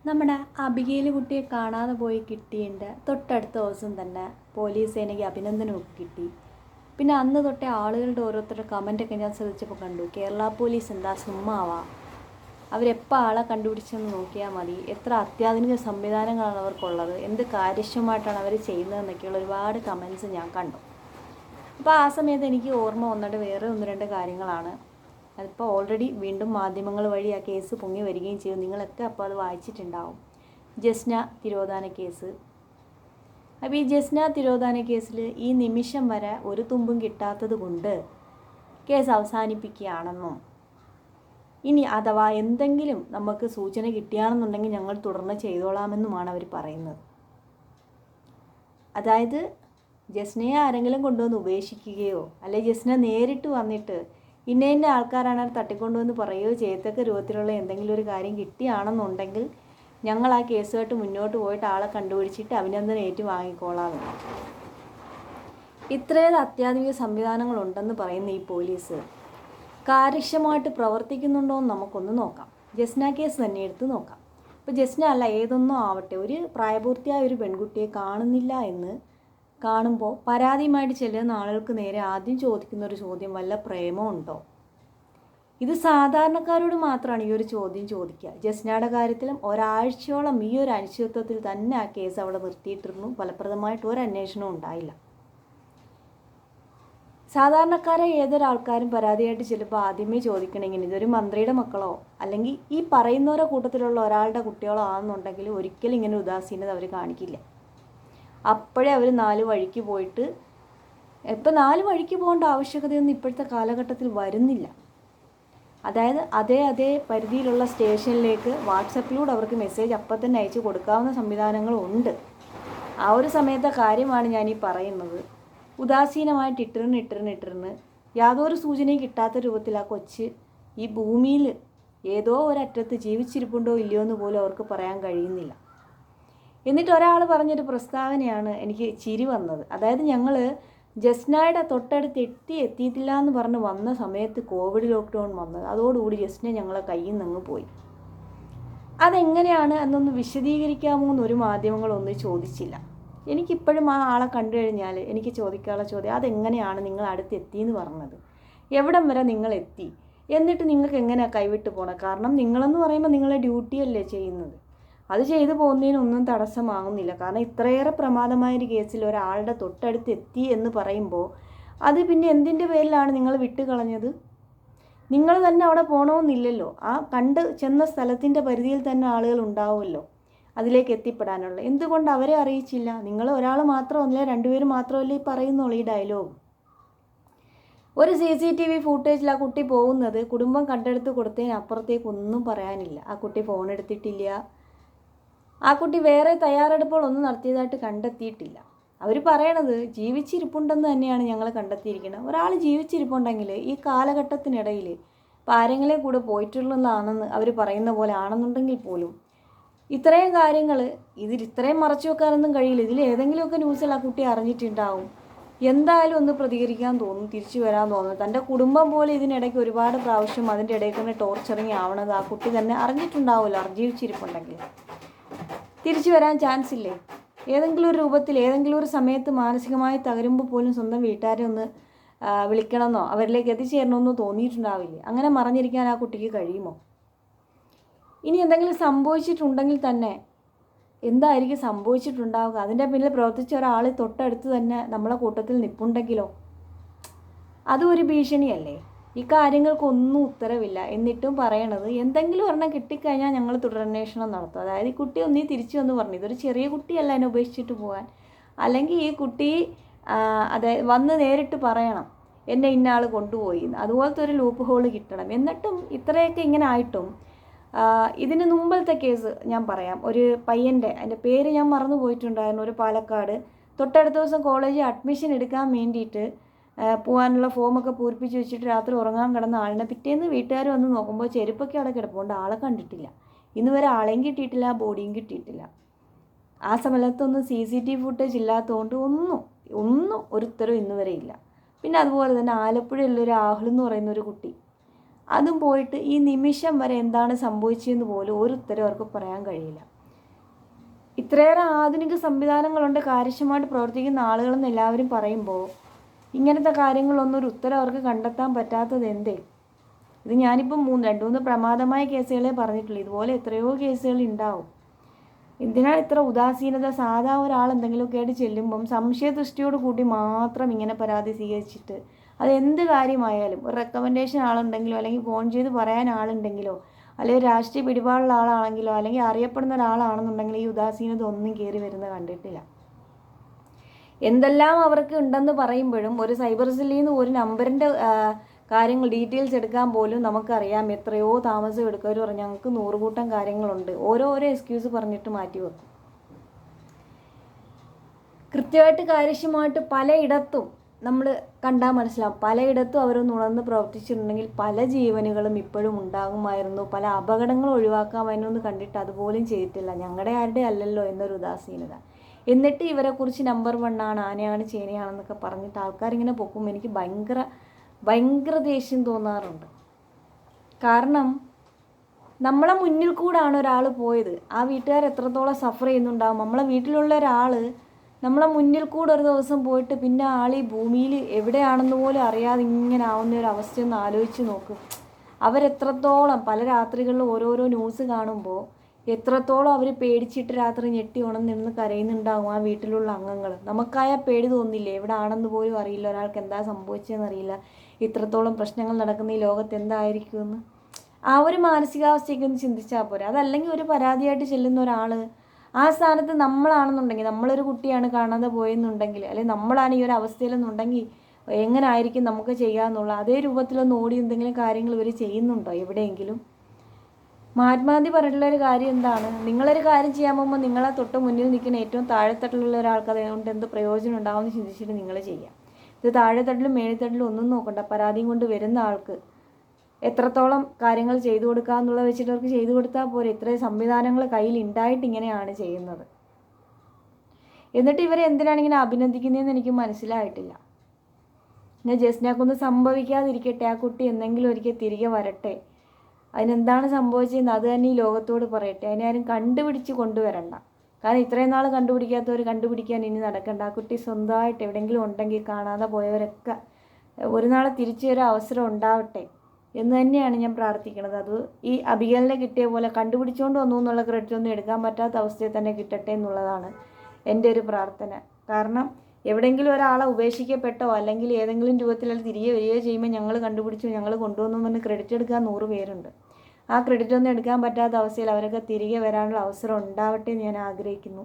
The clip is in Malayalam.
നമ്മുടെ അബിഗേൽ കുട്ടിയെ കാണാതെ പോയി കിട്ടിയതിൻ്റെ തൊട്ടടുത്ത ദിവസം തന്നെ പോലീസ് സേനയ്ക്ക് അഭിനന്ദനമൊക്കെ കിട്ടി. പിന്നെ അന്ന് തൊട്ടേ ആളുകളുടെ ഓരോരുത്തരുടെ കമൻറ്റൊക്കെ ഞാൻ ശ്രദ്ധിച്ചപ്പോൾ കണ്ടു, കേരള പോലീസ് എന്താ സുമ്മാവാ, അവരെപ്പോൾ ആളെ കണ്ടുപിടിച്ചെന്ന് നോക്കിയാൽ മതി, എത്ര അത്യാധുനിക സംവിധാനങ്ങളാണ് അവർക്കുള്ളത്, എന്ത് കാര്യക്ഷമമായിട്ടാണ് അവർ ചെയ്യുന്നതെന്നൊക്കെയുള്ള ഒരുപാട് കമൻസ് ഞാൻ കണ്ടു. അപ്പോൾ ആ സമയത്ത് എനിക്ക് ഓർമ്മ വന്നിട്ട് വേറെ ഒന്ന് രണ്ട് കാര്യങ്ങളാണ്. അതിപ്പോൾ ഓൾറെഡി വീണ്ടും മാധ്യമങ്ങൾ വഴി ആ കേസ് പൊങ്ങി വരികയും ചെയ്യും. നിങ്ങളൊക്കെ അപ്പോൾ അത് വായിച്ചിട്ടുണ്ടാവും. ജസ്ന തിരോധാന കേസ്. അപ്പോൾ ഈ ജസ്ന തിരോധാന കേസിൽ ഈ നിമിഷം വരെ ഒരു തുമ്പും കിട്ടാത്തത് കൊണ്ട് കേസ് അവസാനിപ്പിക്കുകയാണെന്നും ഇനി അഥവാ എന്തെങ്കിലും നമുക്ക് സൂചന കിട്ടുകയാണെന്നുണ്ടെങ്കിൽ ഞങ്ങൾ തുടർന്ന് ചെയ്തോളാമെന്നുമാണ് അവർ പറയുന്നത്. അതായത് ജസ്നയെ ആരെങ്കിലും കൊണ്ടുവന്ന് ഉപേക്ഷിക്കുകയോ അല്ലെങ്കിൽ ജസ്ന നേരിട്ട് വന്നിട്ട് ഇന്ന ആൾക്കാരാണ് അത് തട്ടിക്കൊണ്ടുവന്ന് പറയുകയോ ചെയ്യത്തക്ക രൂപത്തിലുള്ള എന്തെങ്കിലും ഒരു കാര്യം കിട്ടിയാണെന്നുണ്ടെങ്കിൽ ഞങ്ങൾ ആ കേസുമായിട്ട് മുന്നോട്ട് പോയിട്ട് ആളെ കണ്ടുപിടിച്ചിട്ട് അഭിനന്ദനം ഏറ്റുവാങ്ങിക്കോളാമെന്ന്. ഇത്രയേറെ അത്യാധുനിക സംവിധാനങ്ങളുണ്ടെന്ന് പറയുന്ന ഈ പോലീസ് കാര്യക്ഷമമായിട്ട് പ്രവർത്തിക്കുന്നുണ്ടോ എന്ന് നമുക്കൊന്ന് നോക്കാം. ജസ്ന കേസ് തന്നെ എടുത്ത് നോക്കാം. ഇപ്പോൾ ജസ്ന അല്ല ഏതൊന്നും ആവട്ടെ, ഒരു പ്രായപൂർത്തിയായ ഒരു പെൺകുട്ടിയെ കാണുന്നില്ല എന്ന് കാണുമ്പോൾ പരാതിയുമായിട്ട് ചെല്ലുന്ന ആളുകൾക്ക് നേരെ ആദ്യം ചോദിക്കുന്ന ഒരു ചോദ്യം, വല്ല പ്രേമം ഉണ്ടോ? ഇത് സാധാരണക്കാരോട് മാത്രമാണ് ഈ ഒരു ചോദ്യം ചോദിക്കുക. ജസ്നയുടെ കാര്യത്തിലും ഒരാഴ്ചയോളം ഈ ഒരു അനിശ്ചിതത്വത്തിൽ തന്നെ ആ കേസ് അവിടെ നിർത്തിയിട്ടിരുന്നു. ഫലപ്രദമായിട്ട് ഒരു അന്വേഷണവും ഉണ്ടായില്ല. സാധാരണക്കാരെ ഏതൊരാൾക്കാരും പരാതിയായിട്ട് ചിലപ്പോൾ ആദ്യമേ ചോദിക്കണമെങ്കിൽ ഇതൊരു മന്ത്രിയുടെ മക്കളോ അല്ലെങ്കിൽ ഈ പറയുന്നവരുടെ കൂട്ടത്തിലുള്ള ഒരാളുടെ കുട്ടികളോ ആണെന്നുണ്ടെങ്കിൽ ഒരിക്കലും ഇങ്ങനെ ഉദാസീനത അവർ കാണിക്കില്ല. അപ്പോഴേ അവർ 4 വഴിക്ക് പോയിട്ട്, ഇപ്പം 4 വഴിക്ക് പോകേണ്ട ആവശ്യകതയൊന്നും ഇപ്പോഴത്തെ കാലഘട്ടത്തിൽ വരുന്നില്ല. അതായത് അതേ പരിധിയിലുള്ള സ്റ്റേഷനിലേക്ക് വാട്സപ്പിലൂടെ അവർക്ക് മെസ്സേജ് അപ്പം തന്നെ അയച്ചു കൊടുക്കാവുന്ന സംവിധാനങ്ങളുണ്ട്. ആ ഒരു സമയത്തെ കാര്യമാണ് ഞാനീ പറയുന്നത്. ഉദാസീനമായിട്ട് ഇട്ടിരുന്ന് യാതൊരു സൂചനയും കിട്ടാത്ത രൂപത്തിൽ ആ കൊച്ച് ഈ ഭൂമിയിൽ ഏതോ ഒരറ്റത്ത് ജീവിച്ചിരിപ്പുണ്ടോ ഇല്ലയോ എന്ന് പോലും അവർക്ക് പറയാൻ കഴിയുന്നില്ല. എന്നിട്ട് ഒരാൾ പറഞ്ഞൊരു പ്രസ്താവനയാണ് എനിക്ക് ചിരി വന്നത്. അതായത് ഞങ്ങൾ ജസ്നയുടെ തൊട്ടടുത്ത് എത്തിയിട്ടില്ല എന്ന് പറഞ്ഞ് വന്ന സമയത്ത് കോവിഡ് ലോക്ക്ഡൗൺ വന്നത്, അതോടുകൂടി ജസ്ന ഞങ്ങളെ കയ്യിൽ നിന്ന് പോയി. അതെങ്ങനെയാണ് എന്നൊന്ന് വിശദീകരിക്കാമോ എന്നൊരു മാധ്യമങ്ങളൊന്നും ചോദിച്ചില്ല. എനിക്കിപ്പോഴും ആ ആളെ കണ്ടു കഴിഞ്ഞാൽ എനിക്ക് ചോദിക്കാനുള്ള ചോദ്യം, അതെങ്ങനെയാണ് നിങ്ങൾ അടുത്ത് എത്തിയെന്ന് പറഞ്ഞത്? എവിടം വരെ നിങ്ങൾ എത്തി? എന്നിട്ട് നിങ്ങൾക്ക് എങ്ങനെയാണ് കൈവിട്ട് പോകണം? കാരണം നിങ്ങളെന്ന് പറയുമ്പോൾ നിങ്ങളെ ഡ്യൂട്ടിയല്ലേ ചെയ്യുന്നത്. അത് ചെയ്തു പോകുന്നതിനൊന്നും തടസ്സമാകുന്നില്ല. കാരണം ഇത്രയേറെ പ്രമാദമായൊരു കേസിൽ ഒരാളുടെ തൊട്ടടുത്ത് എത്തി എന്ന് പറയുമ്പോൾ അത് പിന്നെ എന്തിൻ്റെ പേരിലാണ് നിങ്ങൾ വിട്ടുകളഞ്ഞത്? നിങ്ങൾ തന്നെ അവിടെ പോകണമെന്നില്ലല്ലോ. ആ കണ്ട് ചെന്ന സ്ഥലത്തിൻ്റെ പരിധിയിൽ തന്നെ ആളുകൾ ഉണ്ടാവുമല്ലോ അതിലേക്ക് എത്തിപ്പെടാനുള്ള. എന്തുകൊണ്ട് അവരെ അറിയിച്ചില്ല? നിങ്ങൾ ഒരാൾ മാത്രമല്ല, 2 പേര് മാത്രമല്ലേ ഈ പറയുന്നുള്ളൂ ഈ ഡയലോഗ്. ഒരു CCTV ഫൂട്ടേജിൽ ആ കുട്ടി പോകുന്നത് കുടുംബം കണ്ടെടുത്ത് കൊടുത്തതിന് അപ്പുറത്തേക്കൊന്നും പറയാനില്ല. ആ കുട്ടി ഫോൺ എടുത്തിട്ടില്ല, ആ കുട്ടി വേറെ തയ്യാറെടുപ്പുകളൊന്നും നടത്തിയതായിട്ട് കണ്ടെത്തിയിട്ടില്ല. അവർ പറയണത് ജീവിച്ചിരിപ്പുണ്ടെന്ന് തന്നെയാണ് ഞങ്ങൾ കണ്ടെത്തിയിരിക്കുന്നത്. ഒരാൾ ജീവിച്ചിരിപ്പുണ്ടെങ്കിൽ ഈ കാലഘട്ടത്തിനിടയിൽ ഇപ്പോൾ ആരെങ്കിലും കൂടെ പോയിട്ടുള്ളതാണെന്ന് അവർ പറയുന്ന പോലെ ആണെന്നുണ്ടെങ്കിൽ പോലും ഇത്രയും കാര്യങ്ങൾ ഇത്രയും മറച്ചു വെക്കാനൊന്നും കഴിയില്ല. ഇതിൽ ഏതെങ്കിലുമൊക്കെ ന്യൂസിൽ ആ കുട്ടി അറിഞ്ഞിട്ടുണ്ടാവും. എന്തായാലും ഒന്ന് പ്രതികരിക്കാൻ തോന്നും, തിരിച്ചു വരാൻ തോന്നും. തൻ്റെ കുടുംബം പോലെ ഇതിനിടയ്ക്ക് ഒരുപാട് പ്രാവശ്യം അതിൻ്റെ ഇടയിൽ തന്നെ ടോർച്ചറിങ് ആവണത് ആ കുട്ടി തന്നെ അറിഞ്ഞിട്ടുണ്ടാവുമല്ലോ. ജീവിച്ചിരിപ്പുണ്ടെങ്കിൽ തിരിച്ചു വരാൻ ചാൻസ് ഇല്ലേ? ഏതെങ്കിലും ഒരു രൂപത്തിൽ ഏതെങ്കിലും ഒരു സമയത്ത് മാനസികമായി തകരുമ്പോൾ പോലും സ്വന്തം വീട്ടുകാരെ ഒന്ന് വിളിക്കണമെന്നോ അവരിലേക്ക് എത്തിച്ചേരണമെന്നോ തോന്നിയിട്ടുണ്ടാവില്ലേ? അങ്ങനെ മറഞ്ഞിരിക്കാൻ ആ കുട്ടിക്ക് കഴിയുമോ? ഇനി എന്തെങ്കിലും സംഭവിച്ചിട്ടുണ്ടെങ്കിൽ തന്നെ എന്തായിരിക്കും സംഭവിച്ചിട്ടുണ്ടാവുക? അതിൻ്റെ പിന്നിൽ പ്രവർത്തിച്ച ഒരാൾ തൊട്ടടുത്ത് തന്നെ നമ്മളെ കൂട്ടത്തിൽ നിൽപ്പുണ്ടെങ്കിലോ? അതും ഒരു ഭീഷണിയല്ലേ? ഈ കാര്യങ്ങൾക്കൊന്നും ഉത്തരവില്ല. എന്നിട്ടും പറയണത് എന്തെങ്കിലും ഒരെണ്ണം കിട്ടിക്കഴിഞ്ഞാൽ ഞങ്ങൾ തുടരന്വേഷണം നടത്തും. അതായത് ഈ കുട്ടി ഒന്നീ തിരിച്ചു വന്ന് പറഞ്ഞു, ഇതൊരു ചെറിയ കുട്ടിയല്ല എന്നെ ഉപേക്ഷിച്ചിട്ട് പോകാൻ. അല്ലെങ്കിൽ ഈ കുട്ടി അതായത് വന്ന് നേരിട്ട് പറയണം എന്നെ ഇന്ന ആൾ കൊണ്ടുപോയി. അതുപോലത്തെ ഒരു ലൂപ്പ് ഹോൾ കിട്ടണം. എന്നിട്ടും ഇത്രയൊക്കെ ഇങ്ങനെ ആയിട്ടും ഇതിന് മുമ്പത്തെ കേസ് ഞാൻ പറയാം. ഒരു പയ്യൻ്റെ, അതിൻ്റെ പേര് ഞാൻ മറന്നു പോയിട്ടുണ്ടായിരുന്നു, ഒരു പാലക്കാട്, തൊട്ടടുത്ത ദിവസം കോളേജിൽ അഡ്മിഷൻ എടുക്കാൻ വേണ്ടിയിട്ട് പോകാനുള്ള ഫോമൊക്കെ പൂരിപ്പിച്ച് വെച്ചിട്ട് രാത്രി ഉറങ്ങാൻ കിടന്ന ആളിനെ പിറ്റേന്ന് വീട്ടുകാർ വന്ന് നോക്കുമ്പോൾ ചെരുപ്പൊക്കെ അവിടെ കിടപ്പുണ്ട്. ആളെ കണ്ടിട്ടില്ല. ഇന്ന് വരെ ആളെയും കിട്ടിയിട്ടില്ല, ബോഡിയും കിട്ടിയിട്ടില്ല. ആ സമയത്തൊന്നും CCTV ഫുട്ടേജ് ഇല്ലാത്തതുകൊണ്ട് ഒന്നും ഒരു ഉത്തരവ് ഇന്ന് വരെ ഇല്ല. പിന്നെ അതുപോലെ തന്നെ ആലപ്പുഴയുള്ളൊരു ആഹ്ൽ എന്ന് പറയുന്ന ഒരു കുട്ടി, അതും പോയിട്ട് ഈ നിമിഷം വരെ എന്താണ് സംഭവിച്ചതെന്ന് പോലും ഒരു ഉത്തരം അവർക്ക് പറയാൻ കഴിയില്ല. ഇത്രയേറെ ആധുനിക സംവിധാനങ്ങളുണ്ട്, കാര്യക്ഷമമായിട്ട് പ്രവർത്തിക്കുന്ന ആളുകളെന്ന് എല്ലാവരും പറയുമ്പോൾ ഇങ്ങനത്തെ കാര്യങ്ങളൊന്നും ഒരു ഉത്തരം അവർക്ക് കണ്ടെത്താൻ പറ്റാത്തത് എന്തേ? ഇത് ഞാനിപ്പം 2-3 പ്രമാദമായ കേസുകളെ പറഞ്ഞിട്ടുള്ളൂ. ഇതുപോലെ എത്രയോ കേസുകൾ ഉണ്ടാവും. എന്തിനാണ് ഇത്ര ഉദാസീനത? സാധാ ഒരാൾ എന്തെങ്കിലുമൊക്കെ ആയിട്ട് ചെല്ലുമ്പം സംശയദൃഷ്ടിയോട് കൂടി മാത്രം ഇങ്ങനെ പരാതി സ്വീകരിച്ചിട്ട് അതെന്ത് കാര്യമായാലും ഒരു റെക്കമെൻഡേഷൻ ആളുണ്ടെങ്കിലോ അല്ലെങ്കിൽ ഫോൺ ചെയ്ത് പറയാൻ ആളുണ്ടെങ്കിലോ അല്ലെങ്കിൽ രാഷ്ട്രീയ പിടിപാടുള്ള ആളാണെങ്കിലോ അല്ലെങ്കിൽ അറിയപ്പെടുന്ന ഒരാളാണെന്നുണ്ടെങ്കിൽ ഈ ഉദാസീനത ഒന്നും കയറി വരുന്നത് കണ്ടിട്ടില്ല. എന്തെല്ലാം അവർക്ക് ഉണ്ടെന്ന് പറയുമ്പോഴും ഒരു സൈബർ സെല്ലിൽ നിന്ന് ഒരു നമ്പറിൻ്റെ കാര്യങ്ങൾ ഡീറ്റെയിൽസ് എടുക്കാൻ പോലും നമുക്കറിയാം എത്രയോ താമസം എടുക്കും. അവർ പറഞ്ഞു ഞങ്ങൾക്ക് 100 കൂട്ടം കാര്യങ്ങളുണ്ട്, ഓരോരോ എക്സ്ക്യൂസ് പറഞ്ഞിട്ട് മാറ്റി വെക്കും. കൃത്യമായിട്ട് കാര്യക്ഷമമായിട്ട് പലയിടത്തും നമ്മൾ കണ്ടാൽ മനസ്സിലാവും, പലയിടത്തും അവരൊന്ന് ഉണർന്ന് പ്രവർത്തിച്ചിട്ടുണ്ടെങ്കിൽ പല ജീവനുകളും ഇപ്പോഴും ഉണ്ടാകുമായിരുന്നു, പല അപകടങ്ങളും ഒഴിവാക്കാമായിരുന്നു എന്ന് കണ്ടിട്ട് അതുപോലും ചെയ്തിട്ടില്ല. ഞങ്ങളുടെ ആരുടെ അല്ലല്ലോ എന്നൊരു ഉദാസീനത. എന്നിട്ട് ഇവരെക്കുറിച്ച് നമ്പർ 1 ആണ്, ആനയാണ് ചേനയാണെന്നൊക്കെ പറഞ്ഞിട്ട് ആൾക്കാരിങ്ങനെ പൊക്കും. എനിക്ക് ഭയങ്കര ദേഷ്യം തോന്നാറുണ്ട്. കാരണം നമ്മളെ മുന്നിൽ കൂടാണ് ഒരാൾ പോയത്. ആ വീട്ടുകാർ എത്രത്തോളം സഫർ ചെയ്യുന്നുണ്ടാവും. നമ്മളെ വീട്ടിലുള്ള ഒരാൾ നമ്മളെ മുന്നിൽ കൂടെ ഒരു ദിവസം പോയിട്ട് പിന്നെ ആൾ ഈ ഭൂമിയിൽ എവിടെയാണെന്ന് പോലും അറിയാതെ ഇങ്ങനെ ആവുന്ന ഒരു അവസ്ഥയൊന്ന് ആലോചിച്ച് നോക്കും. അവരെത്രത്തോളം പല രാത്രികളിലും ഓരോരോ ന്യൂസ് കാണുമ്പോൾ എത്രത്തോളം അവർ പേടിച്ചിട്ട് രാത്രി ഞെട്ടി ഉണർന്നിരുന്ന് കരയുന്നുണ്ടാകും ആ വീട്ടിലുള്ള അംഗങ്ങൾ. നമുക്കായ പേടി തോന്നില്ലേ? എവിടെ ആണെന്ന് പോലും അറിയില്ല, ഒരാൾക്ക് എന്താ സംഭവിച്ചതെന്ന് അറിയില്ല, ഇത്രത്തോളം പ്രശ്നങ്ങൾ നടക്കുന്ന ഈ ലോകത്ത് എന്തായിരിക്കുമെന്ന്. ആ ഒരു മാനസികാവസ്ഥയ്ക്ക് ഒന്ന് ചിന്തിച്ചാൽ പോരെ. അതല്ലെങ്കിൽ ഒരു പരാതിയായിട്ട് ചെല്ലുന്ന ഒരാൾ ആ സ്ഥാനത്ത് നമ്മളാണെന്നുണ്ടെങ്കിൽ, നമ്മളൊരു കുട്ടിയാണ് കാണാതെ പോയെന്നുണ്ടെങ്കിൽ, അല്ലെങ്കിൽ നമ്മളാണ് ഈ ഒരു അവസ്ഥയിലെന്നുണ്ടെങ്കിൽ എങ്ങനെ ആയിരിക്കും നമുക്ക് ചെയ്യാമെന്നുള്ള അതേ രൂപത്തിലൊന്ന് ഓടി എന്തെങ്കിലും കാര്യങ്ങൾ ഇവർ ചെയ്യുന്നുണ്ടോ എവിടെയെങ്കിലും? മഹാത്മാഗാന്ധി പറഞ്ഞിട്ടുള്ളൊരു കാര്യം എന്താണ്? നിങ്ങളൊരു കാര്യം ചെയ്യാൻ പോകുമ്പോൾ നിങ്ങളെ തൊട്ട് മുന്നിൽ നിൽക്കുന്ന ഏറ്റവും താഴെത്തട്ടിലുള്ള ഒരാൾക്ക് അതുകൊണ്ട് എന്ത് പ്രയോജനം ഉണ്ടാവുമെന്ന് ചിന്തിച്ചിട്ട് നിങ്ങൾ ചെയ്യാം. ഇത് താഴെത്തട്ടിലും മേളിത്തട്ടിലും ഒന്നും നോക്കണ്ട, പരാതിയും കൊണ്ട് വരുന്ന ആൾക്ക് എത്രത്തോളം കാര്യങ്ങൾ ചെയ്തു കൊടുക്കുക എന്നുള്ളത് വെച്ചിട്ട് അവർക്ക് ചെയ്തു കൊടുത്താൽ പോരെ. ഇത്രയും സംവിധാനങ്ങൾ കയ്യിൽ ഉണ്ടായിട്ട് ഇങ്ങനെയാണ് ചെയ്യുന്നത്. എന്നിട്ട് ഇവരെ എന്തിനാണ് ഇങ്ങനെ അഭിനന്ദിക്കുന്നതെന്ന് എനിക്ക് മനസ്സിലായിട്ടില്ല. പിന്നെ ജസ്നക്കൊന്നും സംഭവിക്കാതിരിക്കട്ടെ, ആ കുട്ടി എന്തെങ്കിലും ഒരിക്കൽ തിരികെ വരട്ടെ, അതിനെന്താണ് സംഭവിച്ചതെന്ന് അത് തന്നെ ഈ ലോകത്തോട് പറയട്ടെ. അതിനെ ആരും കണ്ടുപിടിച്ച് കൊണ്ടുവരണ്ട. കാരണം ഇത്രയും നാൾ കണ്ടുപിടിക്കാത്തവർ കണ്ടുപിടിക്കാൻ ഇനി നടക്കണ്ട. ആ കുട്ടി സ്വന്തമായിട്ട് എവിടെയെങ്കിലും ഉണ്ടെങ്കിൽ കാണാതെ പോയവരൊക്കെ ഒരു നാളെ തിരിച്ചു വരാൻ അവസരം ഉണ്ടാവട്ടെ എന്ന് തന്നെയാണ് ഞാൻ പ്രാർത്ഥിക്കുന്നത്. അത് ഈ അബിഗലിനെ കിട്ടിയ പോലെ കണ്ടുപിടിച്ചുകൊണ്ട് വന്നു എന്നുള്ള ക്രെഡിറ്റ് ഒന്നും എടുക്കാൻ പറ്റാത്ത അവസ്ഥയിൽ തന്നെ കിട്ടട്ടെ എന്നുള്ളതാണ് എൻ്റെ ഒരു പ്രാർത്ഥന. കാരണം എവിടെയെങ്കിലും ഒരാളെ ഉപേക്ഷിക്കപ്പെട്ടോ അല്ലെങ്കിൽ ഏതെങ്കിലും രൂപത്തിൽ അത് തിരികെ വരികയോ ചെയ്യുമ്പോൾ ഞങ്ങൾ കണ്ടുപിടിച്ചു, ഞങ്ങൾ കൊണ്ടുവന്നു എന്ന് ക്രെഡിറ്റ് എടുക്കാൻ 100 പേരുണ്ട്. ആ ക്രെഡിറ്റ് ഒന്നും എടുക്കാൻ പറ്റാത്ത അവസ്ഥയിൽ അവരൊക്കെ തിരികെ വരാനുള്ള അവസരം ഉണ്ടാവട്ടെ എന്ന് ഞാൻ ആഗ്രഹിക്കുന്നു.